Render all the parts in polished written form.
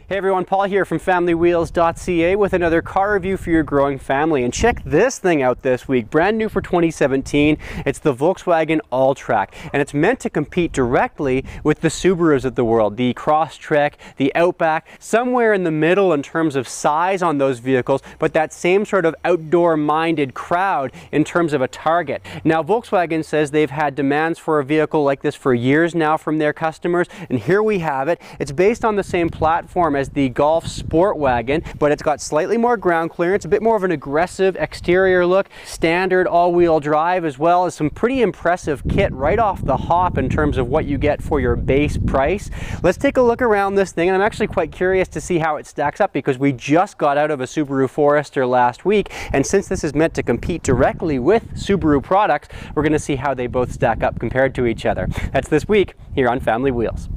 Hey everyone, Paul here from FamilyWheels.ca with another car review for your growing family. And check this thing out this week, brand new for 2017. It's the Volkswagen Alltrack, and it's meant to compete directly with the Subarus of the world, the Crosstrek, the Outback, somewhere in the middle in terms of size on those vehicles, but that same sort of outdoor-minded crowd in terms of a target. Now, Volkswagen says they've had demands for a vehicle like this for years now from their customers, and here we have it. It's based on the same platform as the Golf Sport Wagon, but it's got slightly more ground clearance, a bit more of an aggressive exterior look, standard all-wheel drive, as well as some pretty impressive kit right off the hop in terms of what you get for your base price. Let's take a look around this thing, and I'm actually quite curious to see how it stacks up because we just got out of a Subaru Forester last week, and since this is meant to compete directly with Subaru products, we're going to see how they both stack up compared to each other. That's this week here on Family Wheels.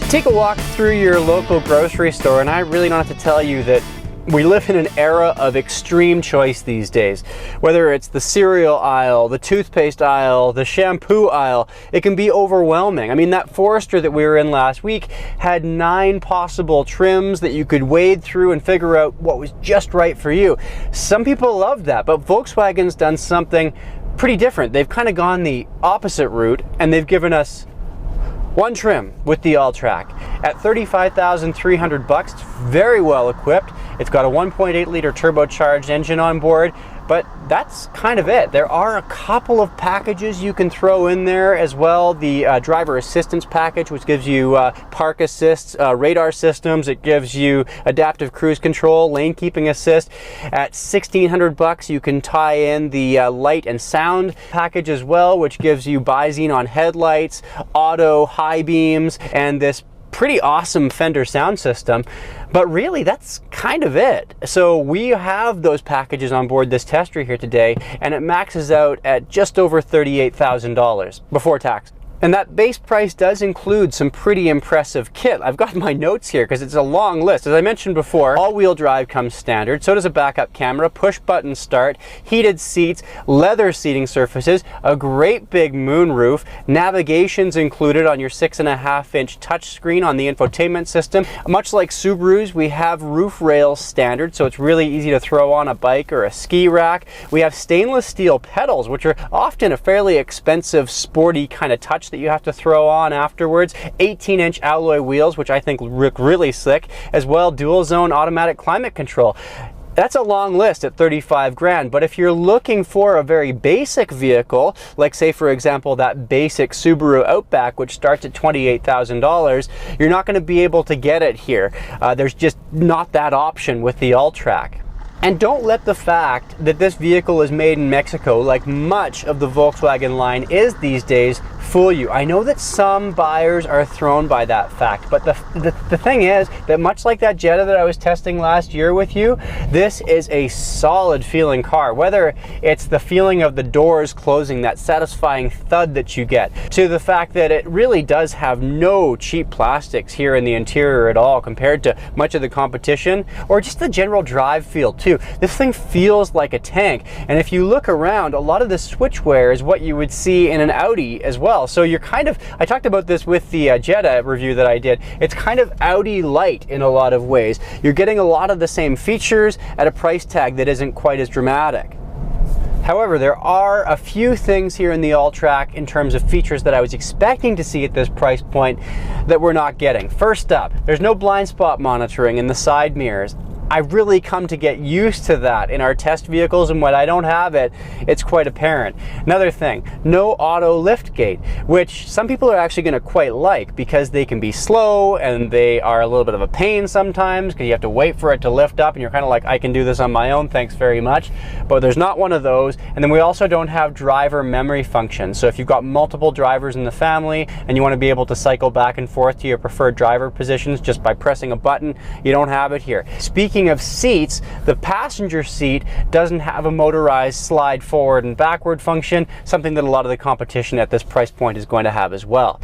Take a walk through your local grocery store, and I really don't have to tell you that we live in an era of extreme choice these days. Whether it's the cereal aisle, the toothpaste aisle, the shampoo aisle, it can be overwhelming. I mean, that Forester that we were in last week had 9 possible trims that you could wade through and figure out what was just right for you. Some people love that, but Volkswagen's done something pretty different. They've kind of gone the opposite route, and they've given us one trim with the Alltrack at $35,300. It's very well equipped. It's got a 1.8 liter turbocharged engine on board, but that's kind of it. There are a couple of packages you can throw in there as well. The driver assistance package, which gives you park assists, radar systems. It gives you adaptive cruise control, lane keeping assist. At $1,600, you can tie in the light and sound package as well, which gives you bi-xenon on headlights, auto high beams, and this pretty awesome Fender sound system. But really, that's kind of it. So we have those packages on board this tester here today, and it maxes out at just over $38,000 before tax. And that base price does include some pretty impressive kit. I've got my notes here because it's a long list. As I mentioned before, all-wheel drive comes standard, so does a backup camera, push-button start, heated seats, leather seating surfaces, a great big moonroof, navigation's included on your 6.5-inch touchscreen on the infotainment system. Much like Subarus, we have roof rails standard, so it's really easy to throw on a bike or a ski rack. We have stainless steel pedals, which are often a fairly expensive, sporty kind of touch that you have to throw on afterwards. 18-inch alloy wheels, which I think look really slick, as well dual zone automatic climate control. That's a long list at 35 grand, but if you're looking for a very basic vehicle, like say for example that basic Subaru Outback, which starts at $28,000, you're not going to be able to get it here. There's just not that option with the Alltrack. And don't let the fact that this vehicle is made in Mexico, like much of the Volkswagen line is these days, fool you. I know that some buyers are thrown by that fact, but the thing is that much like that Jetta that I was testing last year with you, this is a solid feeling car. Whether it's the feeling of the doors closing, that satisfying thud that you get, to the fact that it really does have no cheap plastics here in the interior at all compared to much of the competition, or just the general drive feel too. This thing feels like a tank, and if you look around, a lot of the switchwear is what you would see in an Audi as well. So you're kind of, I talked about this with the Jetta review that I did, it's kind of Audi light in a lot of ways. You're getting a lot of the same features at a price tag that isn't quite as dramatic. However, there are a few things here in the Alltrack in terms of features that I was expecting to see at this price point that we're not getting. First up, there's no blind spot monitoring in the side mirrors. I've really come to get used to that in our test vehicles, and when I don't have it, it's quite apparent. Another thing, no auto lift gate, which some people are actually going to quite like because they can be slow and they are a little bit of a pain sometimes because you have to wait for it to lift up and you're kind of like, I can do this on my own, thanks very much. But there's not one of those. And then we also don't have driver memory function. So if you've got multiple drivers in the family and you want to be able to cycle back and forth to your preferred driver positions just by pressing a button, you don't have it here. Speaking of seats, the passenger seat doesn't have a motorized slide forward and backward function, something that a lot of the competition at this price point is going to have as well.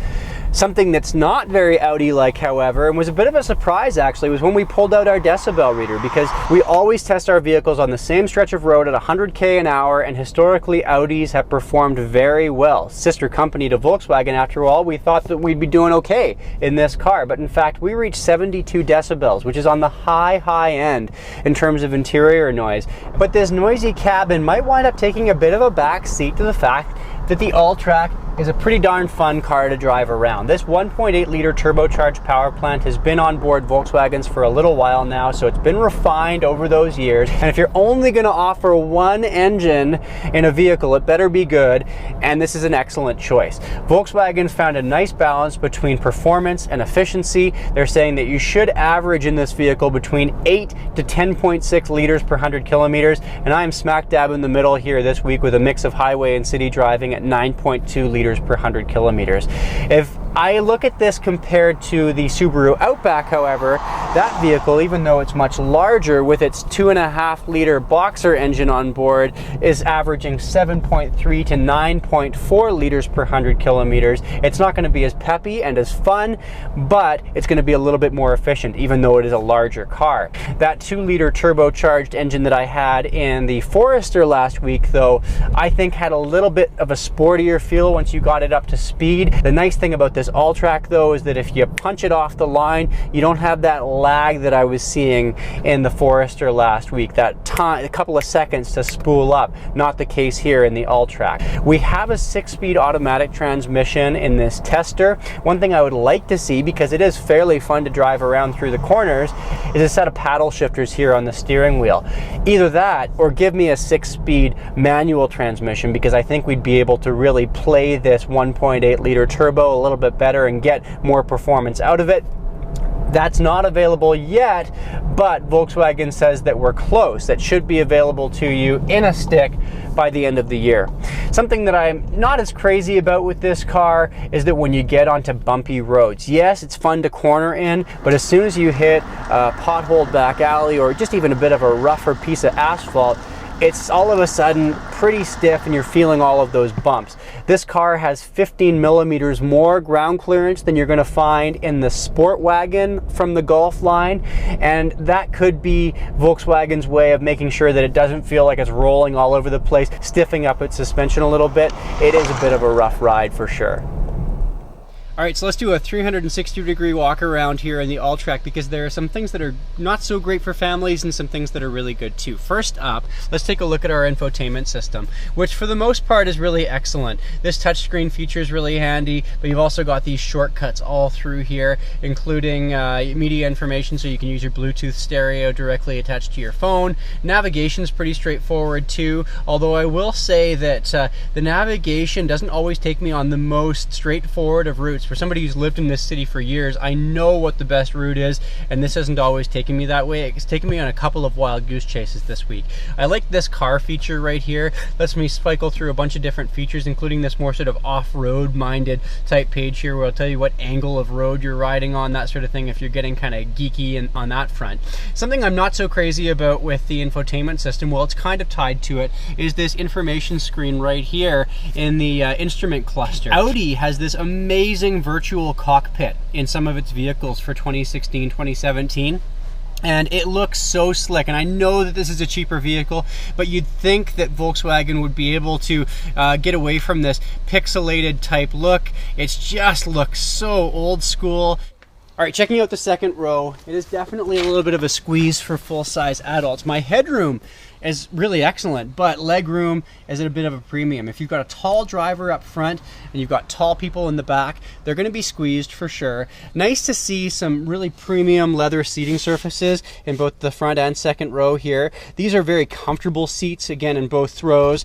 Something that's not very Audi-like, however, and was a bit of a surprise actually, was when we pulled out our decibel reader, because we always test our vehicles on the same stretch of road at 100k an hour, and historically Audis have performed very well. Sister company to Volkswagen, after all, we thought that we'd be doing okay in this car, but in fact we reached 72 decibels, which is on the high end in terms of interior noise. But this noisy cabin might wind up taking a bit of a back seat to the fact that the Alltrack is a pretty darn fun car to drive around. This 1.8 liter turbocharged power plant has been on board Volkswagens for a little while now, so it's been refined over those years. And if you're only going to offer one engine in a vehicle, it better be good, and this is an excellent choice. Volkswagen found a nice balance between performance and efficiency. They're saying that you should average in this vehicle between 8 to 10.6 liters per 100 kilometers, and I am smack dab in the middle here this week with a mix of highway and city driving at 9.2 liters per 100 kilometers. If I look at this compared to the Subaru Outback, however, that vehicle, even though it's much larger with its 2.5 liter boxer engine on board, is averaging 7.3 to 9.4 liters per 100 kilometers. It's not going to be as peppy and as fun, but it's going to be a little bit more efficient, even though it is a larger car. That 2 liter turbocharged engine that I had in the Forester last week, though, I think had a little bit of a sportier feel once you got it up to speed. The nice thing about this Alltrack, though, is that if you punch it off the line, you don't have that lag that I was seeing in the Forester last week, that time, a couple of seconds to spool up. Not the case here in the Alltrack. We have a 6-speed automatic transmission in this Tester. One thing I would like to see, because it is fairly fun to drive around through the corners, is a set of paddle shifters here on the steering wheel. Either that, or give me a 6-speed manual transmission, because I think we'd be able to really play this 1.8 liter turbo a little bit better and get more performance out of it. That's not available yet, but Volkswagen says that we're close. That should be available to you in a stick by the end of the year. Something that I'm not as crazy about with this car is that when you get onto bumpy roads, yes, it's fun to corner in, but as soon as you hit a potholed back alley or just even a bit of a rougher piece of asphalt, it's all of a sudden pretty stiff and you're feeling all of those bumps. This car has 15 millimeters more ground clearance than you're going to find in the Sport Wagon from the Golf line, and that could be Volkswagen's way of making sure that it doesn't feel like it's rolling all over the place, stiffing up its suspension a little bit. It is a bit of a rough ride for sure. All right, so let's do a 360-degree walk around here in the Alltrack, because there are some things that are not so great for families and some things that are really good too. First up, let's take a look at our infotainment system, which for the most part is really excellent. This touchscreen feature is really handy, but you've also got these shortcuts all through here, including media information, so you can use your Bluetooth stereo directly attached to your phone. Navigation is pretty straightforward too, although I will say that the navigation doesn't always take me on the most straightforward of routes. For somebody who's lived in this city for years, I know what the best route is, and this isn't always taking me that way. It's taken me on a couple of wild goose chases this week. I like this car feature right here. Lets me cycle through a bunch of different features, including this more sort of off-road minded type page here, where I'll tell you what angle of road you're riding on, that sort of thing, if you're getting kind of geeky on that front. Something I'm not so crazy about with the infotainment system, well, it's kind of tied to it, is this information screen right here in the instrument cluster. Audi has this amazing virtual cockpit in some of its vehicles for 2016, 2017. And it looks so slick, and I know that this is a cheaper vehicle, but you'd think that Volkswagen would be able to get away from this pixelated type look. It just looks so old school. All right, checking out the second row, it is definitely a little bit of a squeeze for full-size adults. My headroom is really excellent, but legroom is at a bit of a premium. If you've got a tall driver up front and you've got tall people in the back, they're going to be squeezed for sure. Nice to see some really premium leather seating surfaces in both the front and second row here. These are very comfortable seats, again, in both rows.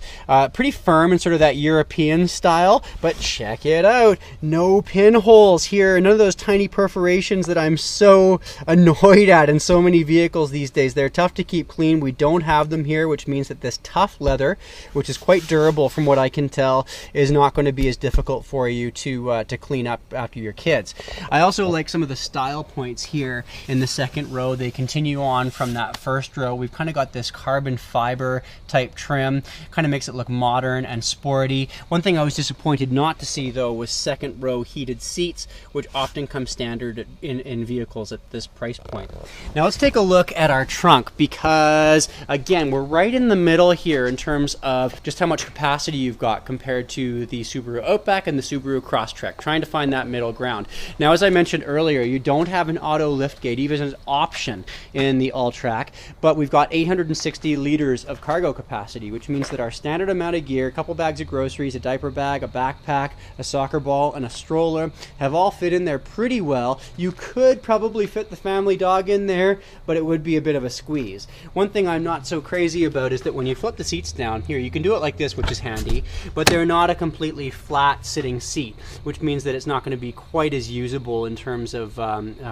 Pretty firm in sort of that European style, but check it out. No pinholes here, none of those tiny perforations that I'm so annoyed at in so many vehicles these days. They're tough to keep clean. We don't have them trim here, which means that this tough leather, which is quite durable from what I can tell, is not going to be as difficult for you to clean up after your kids. I also like some of the style points here in the second row. They continue on from that first row. We've kind of got this carbon fiber type trim, kind of makes it look modern and sporty. One thing I was disappointed not to see though was second row heated seats, which often come standard in vehicles at this price point. Now let's take a look at our trunk, because again, we're right in the middle here in terms of just how much capacity you've got compared to the Subaru Outback and the Subaru Crosstrek, trying to find that middle ground. Now, as I mentioned earlier, you don't have an auto lift gate, even as an option in the Alltrack, but we've got 860 liters of cargo capacity, which means that our standard amount of gear, a couple bags of groceries, a diaper bag, a backpack, a soccer ball, and a stroller have all fit in there pretty well. You could probably fit the family dog in there, but it would be a bit of a squeeze. One thing I'm not so crazy about is that when you flip the seats down here, you can do it like this, which is handy, but they're not a completely flat sitting seat, which means that it's not going to be quite as usable in terms of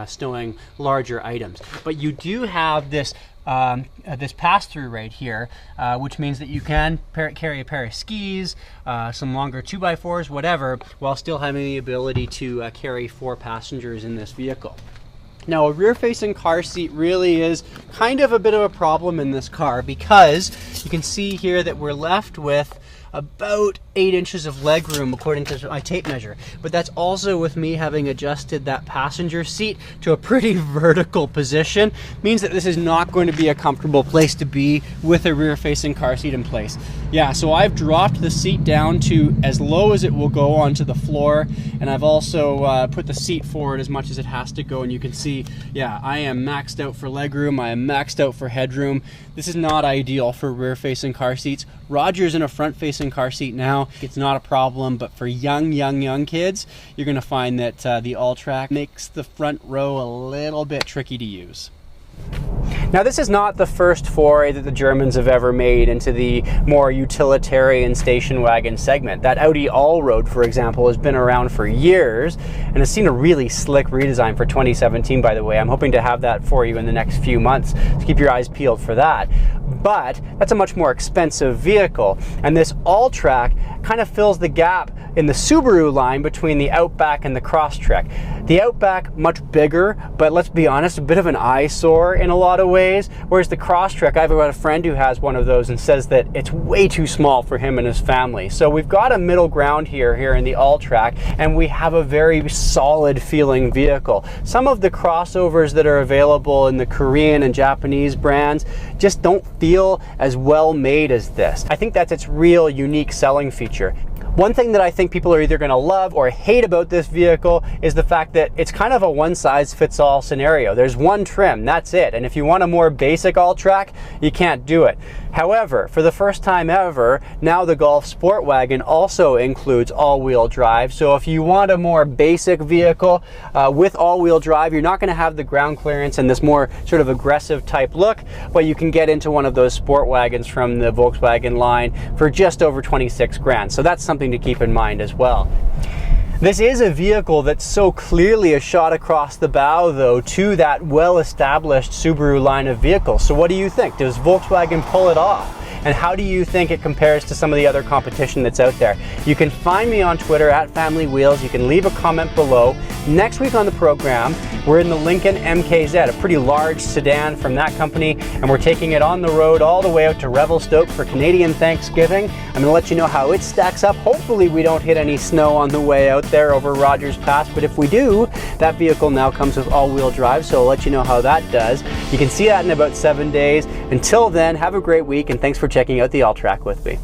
stowing larger items. But you do have this this pass-through right here, which means that you can carry a pair of skis, some longer 2x4s, whatever, while still having the ability to carry 4 passengers in this vehicle. Now, a rear-facing car seat really is kind of a bit of a problem in this car, because you can see here that we're left with about 8 inches of leg room according to my tape measure, but that's also with me having adjusted that passenger seat to a pretty vertical position. Means that this is not going to be a comfortable place to be with a rear-facing car seat in place. Yeah, so I've dropped the seat down to as low as it will go onto the floor, and I've also put the seat forward as much as it has to go, and you can see, yeah, I am maxed out for legroom, I am maxed out for headroom. This is not ideal for rear-facing car seats. Roger's in a front-facing car seat now. It's not a problem, but for young kids, you're going to find that the Alltrack makes the front row a little bit tricky to use. Now, this is not the first foray that the Germans have ever made into the more utilitarian station wagon segment. That Audi Allroad, for example, has been around for years and has seen a really slick redesign for 2017, by the way. I'm hoping to have that for you in the next few months, so keep your eyes peeled for that. But that's a much more expensive vehicle, and this Alltrack kind of fills the gap in the Subaru line between the Outback and the Crosstrek. The Outback, much bigger, but let's be honest, a bit of an eyesore in a lot of ways, whereas the Crosstrek, I've got a friend who has one of those and says that it's way too small for him and his family. So we've got a middle ground here in the Alltrack, and we have a very solid feeling vehicle. Some of the crossovers that are available in the Korean and Japanese brands just don't feel as well made as this. I think that's its real unique selling feature. One thing that I think people are either going to love or hate about this vehicle is the fact that it's kind of a one-size-fits-all scenario. There's one trim, that's it. And if you want a more basic Alltrack, you can't do it. However, for the first time ever, now the Golf Sport Wagon also includes all-wheel drive. So if you want a more basic vehicle with all-wheel drive, you're not going to have the ground clearance and this more sort of aggressive type look, but you can get into one of those sport wagons from the Volkswagen line for just over 26 grand. So that's something to keep in mind as well. This is a vehicle that's so clearly a shot across the bow, though, to that well-established Subaru line of vehicles. So what do you think? Does Volkswagen pull it off? And how do you think it compares to some of the other competition that's out there? You can find me on Twitter at Family Wheels. You can leave a comment below. Next week on the program, we're in the Lincoln MKZ, a pretty large sedan from that company, and we're taking it on the road all the way out to Revelstoke for Canadian Thanksgiving. I'm going to let you know how it stacks up. Hopefully we don't hit any snow on the way out there over Rogers Pass, but if we do, that vehicle now comes with all-wheel drive, so I'll let you know how that does. You can see that in about 7 days. Until then, have a great week, and thanks for checking out the Alltrack with me.